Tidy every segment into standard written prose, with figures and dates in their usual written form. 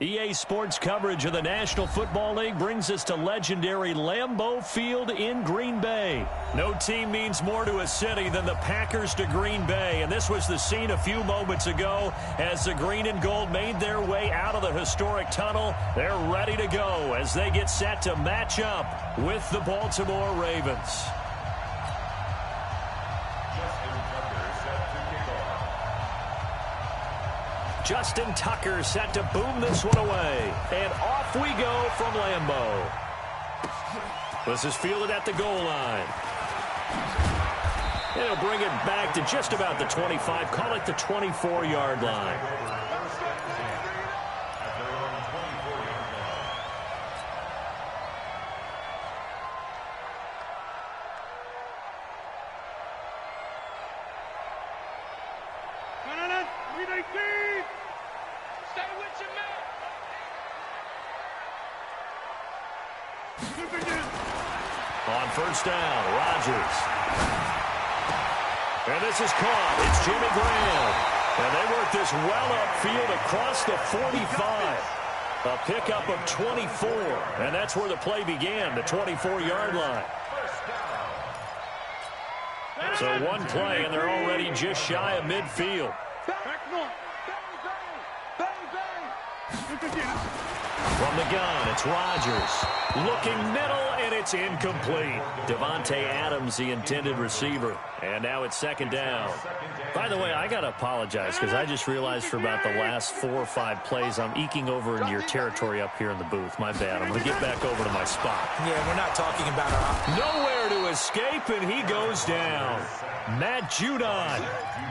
EA Sports coverage of the National Football League brings us to legendary Lambeau Field in Green Bay. No team means more to a city than the Packers to Green Bay, and this was the scene a few moments ago as the green and gold made their way out of the historic tunnel. They're ready to go as they get set to match up with the Baltimore Ravens. Justin Tucker set to boom this one away. And off we go from Lambeau. This is fielded at the goal line. And he'll bring it back to just about the 25. Call it the 24-yard line. On first down, Rodgers. And this is caught. It's Jimmy Graham. And they work this well upfield across the 45. A pickup of 24. And that's where the play began, the 24-yard line. So one play, and they're already just shy of midfield. From the gun, it's Rodgers. Looking middle, and it's incomplete. Davante Adams, the intended receiver. And now it's second down. By the way, I got to apologize because I just realized for about the last 4 or 5 plays, I'm eking over into your territory up here in the booth. My bad. I'm going to get back over to my spot. Yeah, we're not talking about our... Nowhere to escape, and he goes down. Matt Judon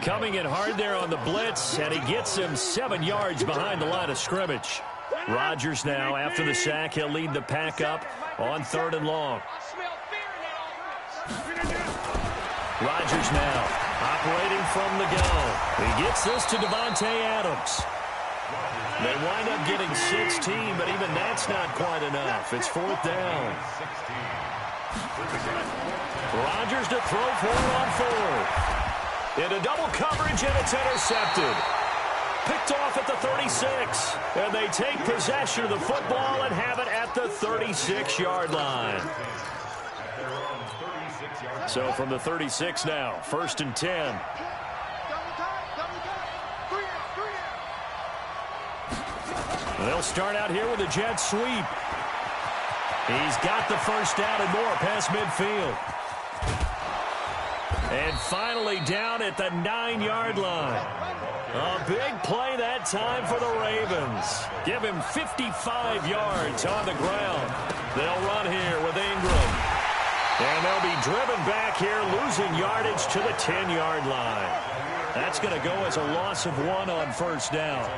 coming in hard there on the blitz, and he gets him 7 yards behind the line of scrimmage. Rodgers now, after the sack, he'll lead the pack up on 3rd and long. Rodgers now operating from the gun. He gets this to Davante Adams. They wind up getting 16, but even that's not quite enough. It's 4th down. Rodgers to throw for it on 4th. Into double coverage, and it's intercepted. Picked off at the 36. And they take possession of the football and have it at the 36-yard line. So from the 36 now, 1st and 10. They'll start out here with a jet sweep. He's got the first down and more past midfield. And finally down at the 9-yard line. A big play that time for the Ravens. Give him 55 yards on the ground. They'll run here with Ingram. And they'll be driven back here, losing yardage to the 10-yard line. That's going to go as a loss of 1 on first down.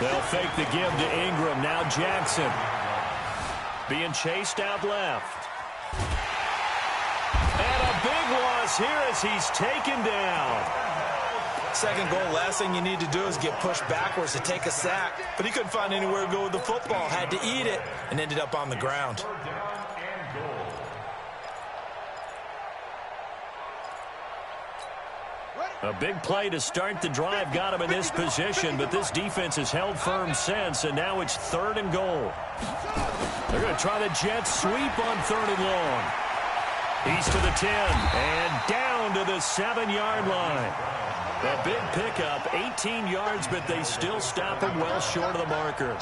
They'll fake the give to Ingram. Now Jackson being chased out left. And a big loss here as he's taken down. Second goal, last thing you need to do is get pushed backwards to take a sack. But he couldn't find anywhere to go with the football. Had to eat it and ended up on the ground. A big play to start the drive got him in this position, but this defense has held firm since, and now it's 3rd and goal. They're going to try the jet sweep on 3rd and long. He's to the 10 and down to the 7-yard line. A big pickup, 18 yards, but they still stop him well short of the marker.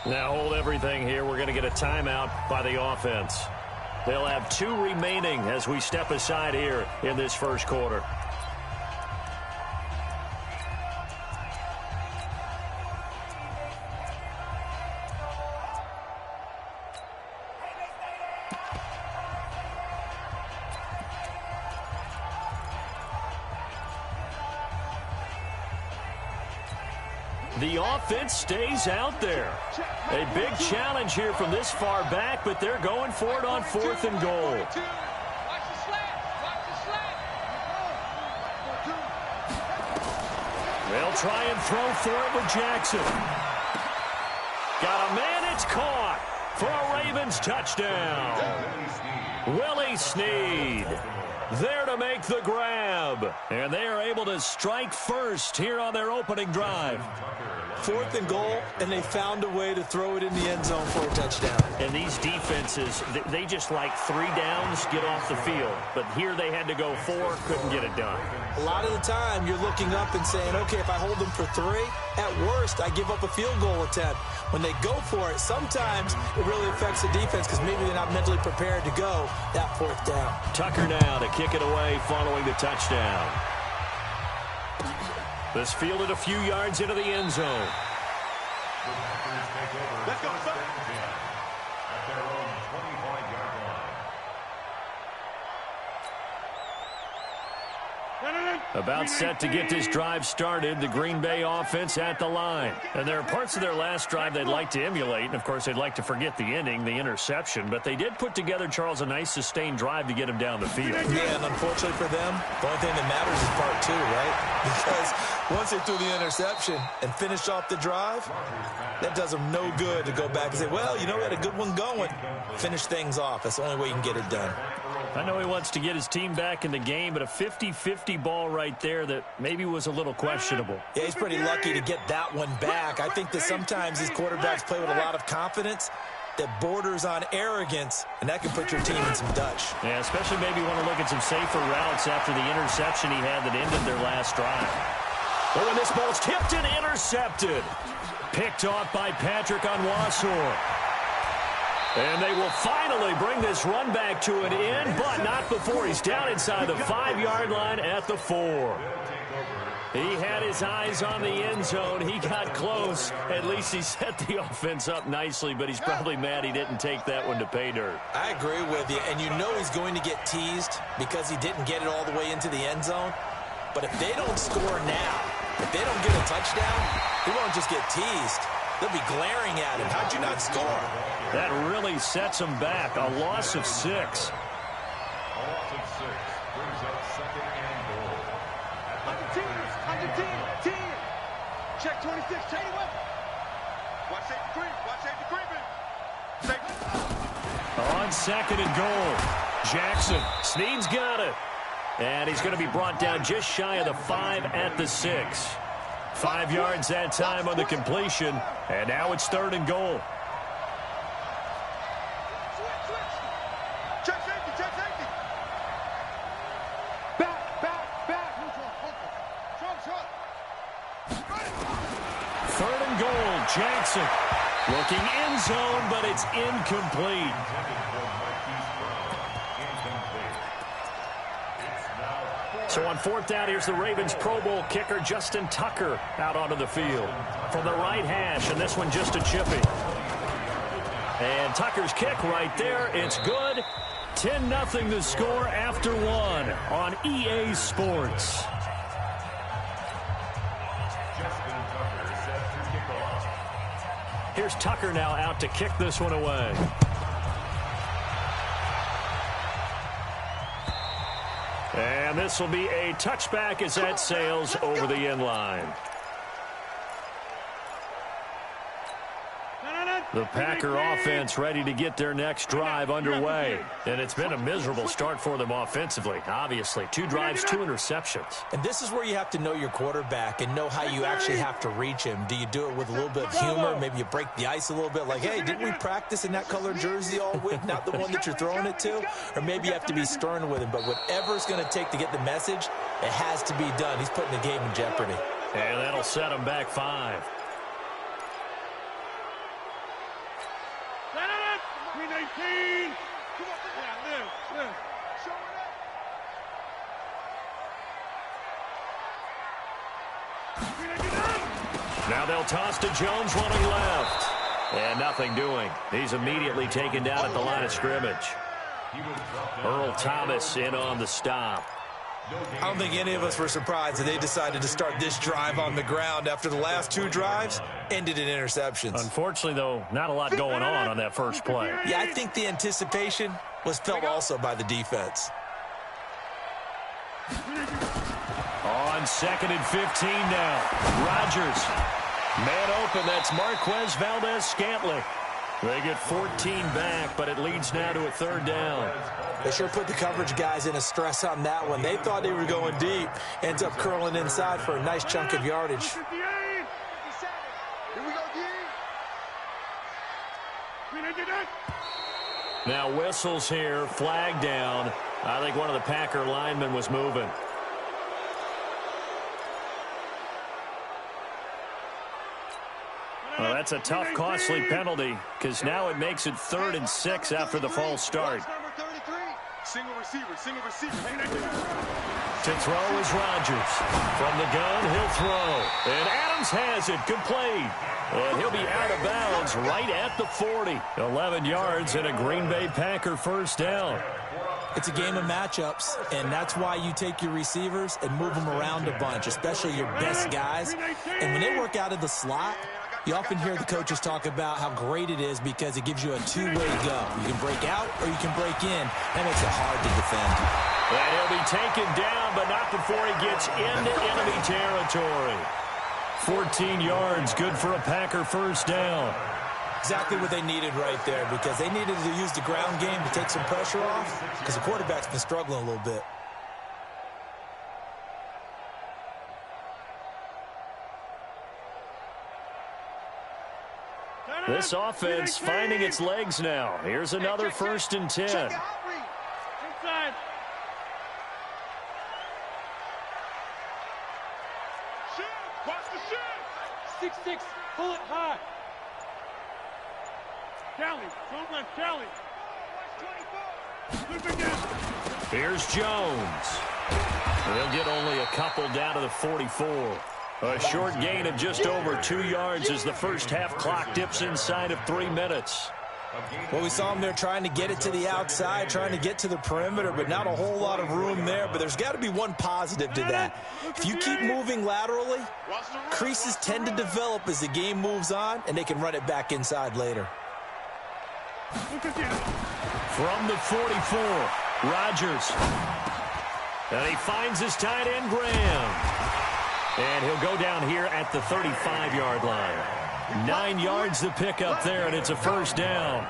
Now hold everything here. We're going to get a timeout by the offense. They'll have 2 remaining as we step aside here in this first quarter. The offense stays out there. A big challenge here from this far back, but they're going for it on 4th and goal. They'll try and throw for it with Jackson. Got a man, it's caught. for a Ravens touchdown. Willie Snead there to make the grab. And they are able to strike first here on their opening drive. 4th and goal, and they found a way to throw it in the end zone for a touchdown. And these defenses, they just like 3 downs, get off the field. But here they had to go 4, couldn't get it done. A lot of the time, you're looking up and saying, okay, if I hold them for 3, at worst, I give up a field goal attempt. When they go for it, sometimes it really affects the defense because maybe they're not mentally prepared to go that 4th down. Tucker now to kick it away following the touchdown. This fielded a few yards into the end zone. Let's go, at their own 25-yard line. About set to get this drive started, the Green Bay offense at the line. And there are parts of their last drive they'd like to emulate, and of course they'd like to forget the ending, the interception, but they did put together, Charles, a nice sustained drive to get him down the field. Yeah, and unfortunately for them, the only thing that matters is part 2, right? Because once they threw the interception and finished off the drive, that does them no good to go back and say, well, you know, we had a good one going. Finish things off. That's the only way you can get it done. I know he wants to get his team back in the game, but a 50-50 ball right there that maybe was a little questionable. Yeah, he's pretty lucky to get that one back. I think that sometimes these quarterbacks play with a lot of confidence that borders on arrogance, and that can put your team in some Dutch. Yeah, especially maybe want to look at some safer routes after the interception he had that ended their last drive. Oh, and this ball's tipped and intercepted. Picked off by Patrick Onwuasor. And they will finally bring this run back to an end, but not before he's down inside the 5-yard line at the 4. He had his eyes on the end zone. He got close. At least he set the offense up nicely, but he's probably mad he didn't take that one to pay dirt. I agree with you, and you know he's going to get teased because he didn't get it all the way into the end zone. But if they don't score now, if they don't get a touchdown, he won't just get teased. They'll be glaring at him. How'd you not score? That really sets him back. A loss of 6. A loss of 6 brings up 2nd and goal. On the team. Check 26, take it away. Watch safety creeping. On 2nd and goal. Jackson. Snead's got it. And he's going to be brought down just shy of the 5 at the 6. 5 yards that time on the completion. And now it's 3rd and goal. Check safety. Back. Short. 3rd and goal. Jackson looking end zone, but it's incomplete. So on 4th down, here's the Ravens Pro Bowl kicker, Justin Tucker, out onto the field. From the right hash, and this one just a chippy. And Tucker's kick right there, it's good. 10-0 the score after 1 on EA Sports. Here's Tucker now out to kick this one away. And this will be a touchback as that sails over the end line. The Packer offense ready to get their next drive underway. And it's been a miserable start for them offensively, obviously. 2 drives, 2 interceptions. And this is where you have to know your quarterback and know how you actually have to reach him. Do you do it with a little bit of humor? Maybe you break the ice a little bit like, hey, didn't we practice in that color jersey all week, not the one that you're throwing it to? Or maybe you have to be stern with him. But whatever it's going to take to get the message, it has to be done. He's putting the game in jeopardy. And that'll set him back 5. 19. Come on. Yeah, live. Show it up. Now they'll toss to Jones running left. And nothing doing. He's immediately taken down at the line of scrimmage. Earl Thomas in on the stop. I don't think any of us were surprised that they decided to start this drive on the ground after the last 2 drives ended in interceptions. Unfortunately, though, not a lot going on that first play. Yeah, I think the anticipation was felt also by the defense. On 2nd and 15 now. Rodgers. Man open, that's Marquez Valdez-Scantling. They get 14 back, but it leads now to a third down. They sure put the coverage guys in a stress on that one. They thought they were going deep. Ends up curling inside for a nice chunk of yardage. 58. 57. Here we go, D. Now whistles here, flag down. I think one of the Packer linemen was moving. Well, that's a tough, costly penalty because now it makes it 3rd and 6 after the false start. Single receiver. To throw is Rodgers. From the gun, he'll throw. And Adams has it, complete. And he'll be out of bounds right at the 40. 11 yards and a Green Bay Packer first down. It's a game of matchups, and that's why you take your receivers and move them around a bunch, especially your best guys. And when they work out of the slot, you often hear the coaches talk about how great it is because it gives you a two-way go. You can break out or you can break in. That makes it hard to defend. And he'll be taken down, but not before he gets into enemy territory. 14 yards, good for a Packer first down. Exactly what they needed right there because they needed to use the ground game to take some pressure off because the quarterback's been struggling a little bit. This offense finding its legs now. Here's another 1st and 10. Inside. Shoot. Watch the shoot. 6-6. Pull it high. Kelly. Don't let Kelly. Look again. Here's Jones. They'll get only a couple down to the 44. A short gain of just over 2 yards as the first half clock dips inside of 3 minutes. Well, we saw them there trying to get it to the outside, trying to get to the perimeter, but not a whole lot of room there. But there's got to be one positive to that. If you keep moving laterally, creases tend to develop as the game moves on, and they can run it back inside later. From the 44, Rodgers. And he finds his tight end, Graham. And he'll go down here at the 35-yard line. 9 yards to pick up there, and it's a first down.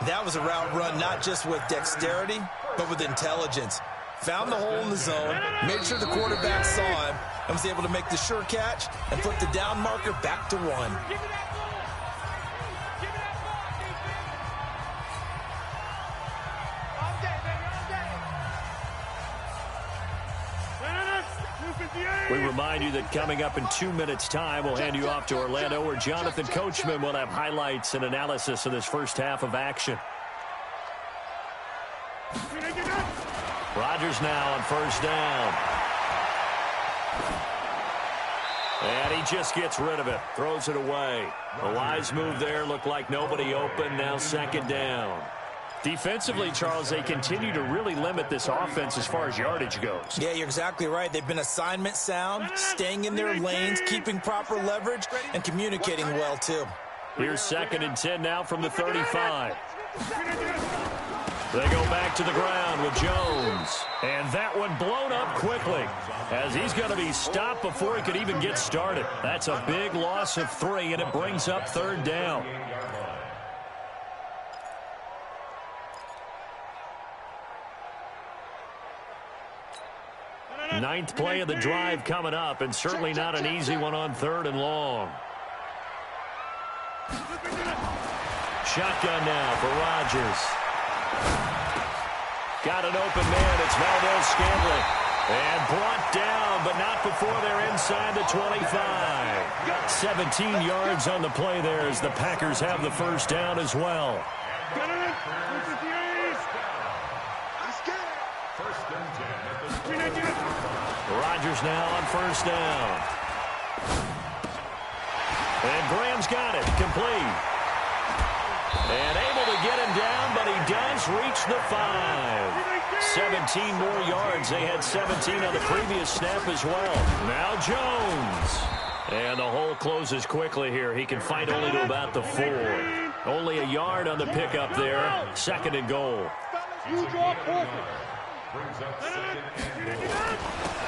That was a route run not just with dexterity, but with intelligence. Found the hole in the zone, made sure the quarterback saw him, and was able to make the sure catch and flip the down marker back to 1. We remind you that coming up in 2 minutes' time, we'll hand you off to Orlando, where Jonathan Coachman will have highlights and analysis of this first half of action. Rodgers now on first down. And he just gets rid of it, throws it away. A wise move there, looked like nobody open, now second down. Defensively, Charles, they continue to really limit this offense as far as yardage goes. Yeah, you're exactly right. They've been assignment sound, staying in their lanes, keeping proper leverage, and communicating well, too. Here's 2nd and 10 now from the 35. They go back to the ground with Jones. And that one blown up quickly as he's going to be stopped before he could even get started. That's a big loss of 3, and it brings up 3rd down. Ninth play of the drive coming up, and certainly not an easy one on 3rd and long. Shotgun now for Rodgers. Got an open man. It's Valdez-Scantling. And brought down, but not before they're inside the 25. 17 yards on the play there as the Packers have the first down as well. Rodgers now on first down. And Graham's got it, complete. And able to get him down, but he does reach the 5. 17 more yards. They had 17 on the previous snap as well. Now Jones. And the hole closes quickly here. He can fight only to about the 4. Only a yard on the pickup there. 2nd and goal.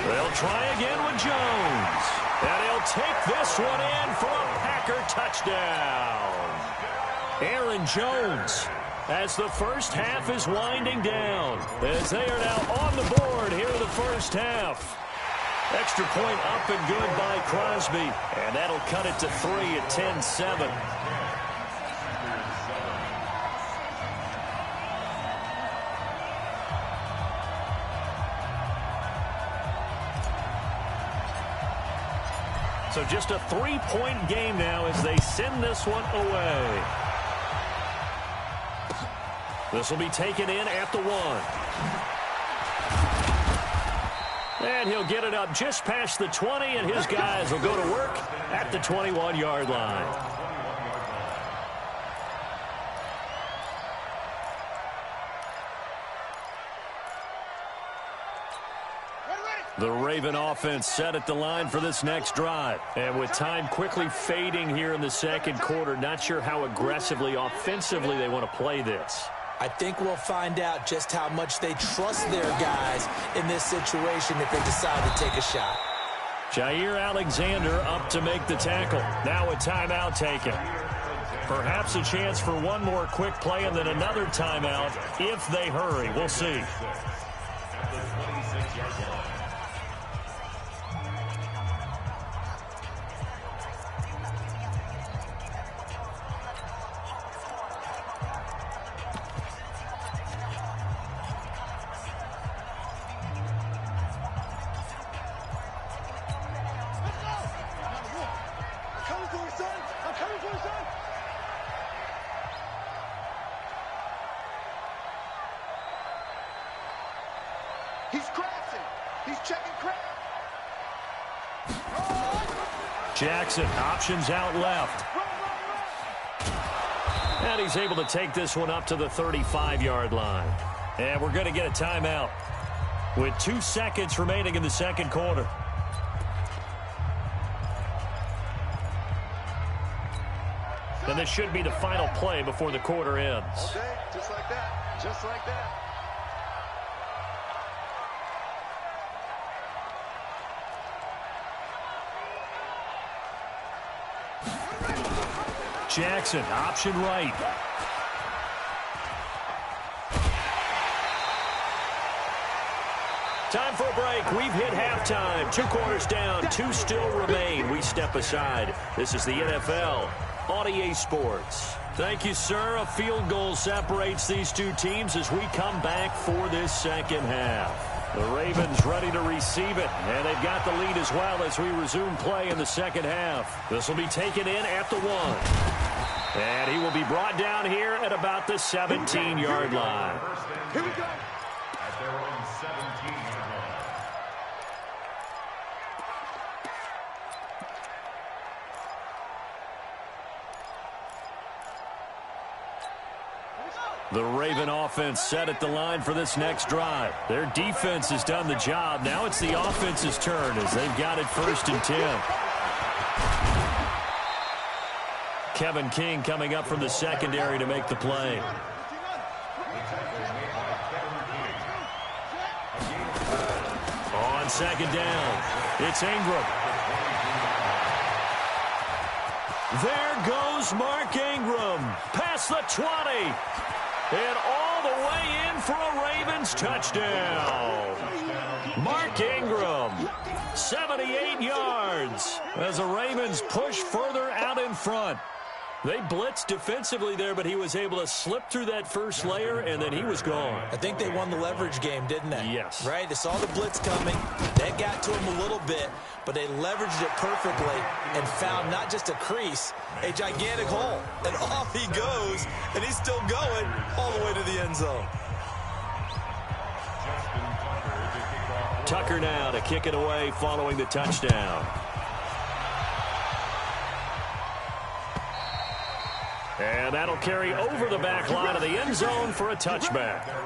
They'll try again with Jones. And he'll take this one in for a Packer touchdown. Aaron Jones, as the first half is winding down, as they are now on the board here in the first half. Extra point up and good by Crosby, and that'll cut it to 3 at 10-7. So just a 3-point game now as they send this one away. This will be taken in at the 1. And he'll get it up just past the 20, and his guys will go to work at the 21-yard line. The Raven offense set at the line for this next drive. And with time quickly fading here in the second quarter, not sure how aggressively, offensively they want to play this. I think we'll find out just how much they trust their guys in this situation if they decide to take a shot. Jair Alexander up to make the tackle. Now a timeout taken. Perhaps a chance for one more quick play and then another timeout if they hurry. We'll see. He's crashing. He's checking crash. Jackson options out left. And he's able to take this one up to the 35-yard line. And we're going to get a timeout with 2 seconds remaining in the second quarter. And this should be the final play before the quarter ends. Okay, just like that. Just like that. Jackson, option right. Time for a break. We've hit halftime. 2 quarters down, 2 still remain. We step aside. This is the NFL on EA Sports. Thank you, sir. A field goal separates these two teams as we come back for this second half. The Ravens ready to receive it, and they've got the lead as well as we resume play in the second half. This will be taken in at the 1. And he will be brought down here at about the 17-yard line. Here we go. At their own 17-yard line. The Raven offense set at the line for this next drive. Their defense has done the job. Now it's the offense's turn as they've got it 1st and 10. Kevin King coming up from the secondary to make the play. On second down, it's Ingram. There goes Mark Ingram past the 20. And all the way in for a Ravens touchdown. Mark Ingram, 78 yards as the Ravens push further out in front. They blitzed defensively there, but he was able to slip through that first layer, and then he was gone. I think they won the leverage game, didn't they? Yes. Right? They saw the blitz coming. They got to him a little bit, but they leveraged it perfectly and found not just a crease, a gigantic hole. And off he goes, and he's still going all the way to the end zone. Tucker now to kick it away following the touchdown. And that'll carry over the back line of the end zone for a touchback. No.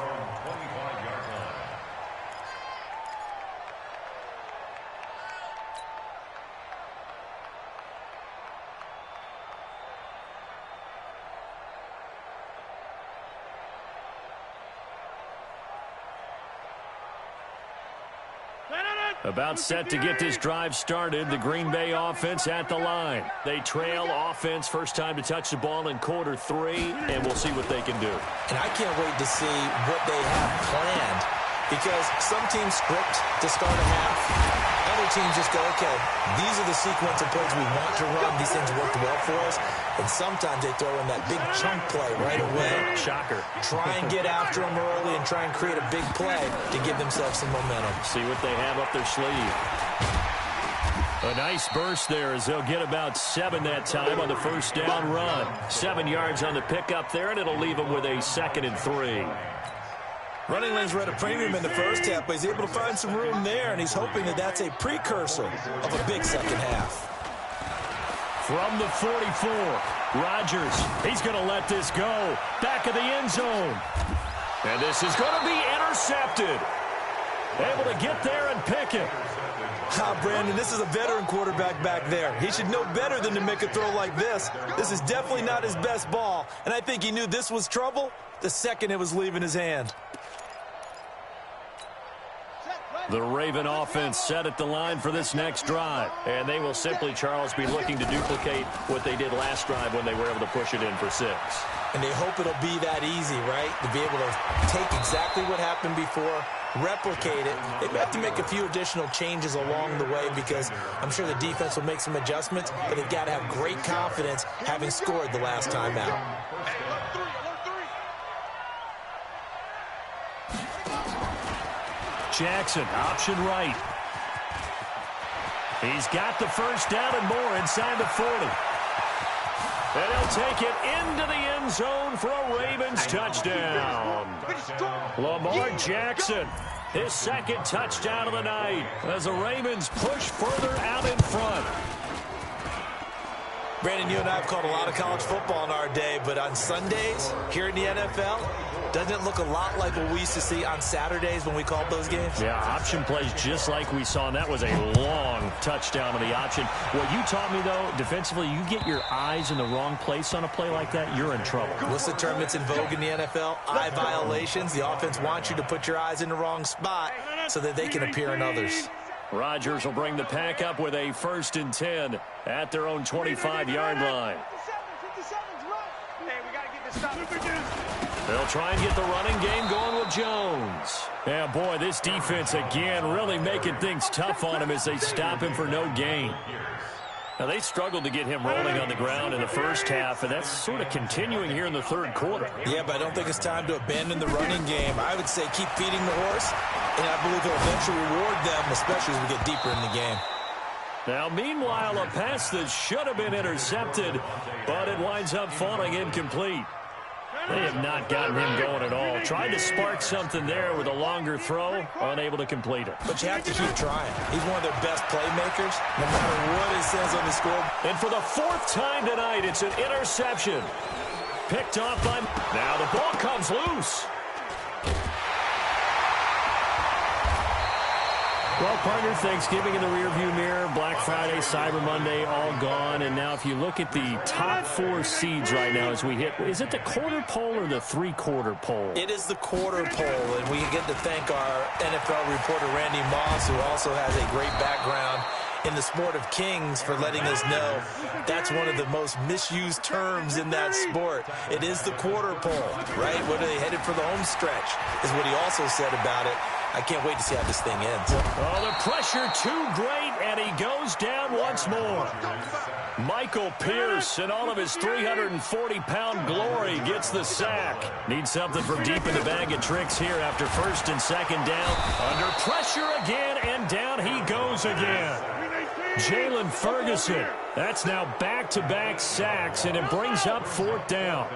About set to get this drive started. The Green Bay offense at the line. They trail offense, first time to touch the ball in quarter 3, and we'll see what they can do. And I can't wait to see what they have planned, because some teams script to start a half. Other teams just go, okay, these are the sequence of plays we want to run. These things worked well for us. And sometimes they throw in that big chunk play right away. Shocker. Try and get after them early and try and create a big play to give themselves some momentum. See what they have up their sleeve. A nice burst there as they'll get about 7 that time on the first down run. 7 yards on the pickup there, and it'll leave them with a 2nd and 3. Running lanes were at a premium in the first half, but he's able to find some room there, and he's hoping that that's a precursor of a big second half. From the 44, Rodgers, he's going to let this go. Back of the end zone. And this is going to be intercepted. Able to get there and pick it. Brandon, this is a veteran quarterback back there. He should know better than to make a throw like this. This is definitely not his best ball, and I think he knew this was trouble the second it was leaving his hand. The Raven offense set at the line for this next drive. And they will simply, Charles, be looking to duplicate what they did last drive when they were able to push it in for 6. And they hope it'll be that easy, right? To be able to take exactly what happened before, replicate it. They may have to make a few additional changes along the way, because I'm sure the defense will make some adjustments, but they've got to have great confidence having scored the last time out. Jackson, option right. He's got the first down and more inside the 40. And he'll take it into the end zone for a Ravens touchdown. Lamar Jackson, his 2nd touchdown of the night as the Ravens push further out in front. Brandon, you and I have called a lot of college football in our day, but on Sundays here in the NFL, doesn't it look a lot like what we used to see on Saturdays when we called those games? Yeah, option plays just like we saw, and that was a long touchdown on the option. What you taught me, though, defensively, you get your eyes in the wrong place on a play like that, you're in trouble. What's the term that's in vogue in the NFL? Eye violations. The offense wants you to put your eyes in the wrong spot so that they can appear in others. Rodgers will bring the pack up with a 1st and 10 at their own 25-yard line. They'll try and get the running game going with Jones. Yeah, boy, this defense again really making things tough on him as they stop him for no gain. Now, they struggled to get him rolling on the ground in the first half, and that's sort of continuing here in the 3rd quarter. Yeah, but I don't think it's time to abandon the running game. I would say keep feeding the horse, and I believe he'll eventually reward them, especially as we get deeper in the game. Now, meanwhile, a pass that should have been intercepted, but it winds up falling incomplete. They have not gotten him going at all. Tried to spark something there with a longer throw, unable to complete it. But you have to keep trying. He's one of their best playmakers, no matter what it says on the score. And for the 4th time tonight, it's an interception. Picked off by... Now the ball comes loose. Well, partner, Thanksgiving in the rearview mirror, Black Friday, Cyber Monday, all gone. And now if you look at the top 4 seeds right now as we hit, is it the quarter pole or the 3/4 pole? It is the quarter pole, and we get to thank our NFL reporter, Randy Moss, who also has a great background in the sport of kings, for letting us know that's one of the most misused terms in that sport. It is the quarter pole, right? When they headed for the home stretch is what he also said about it. I can't wait to see how this thing ends. Oh, the pressure too great, and he goes down once more. Michael Pierce, in all of his 340-pound glory, gets the sack. Needs something from deep in the bag of tricks here after 1st and 2nd down. Under pressure again, and down he goes again. Jalen Ferguson, that's now back-to-back sacks, and it brings up 4th down.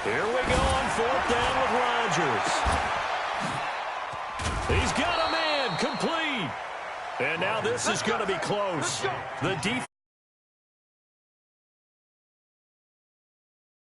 Here we go on 4th down with Rodgers. He's got a man complete. And now this is going to be close. The defense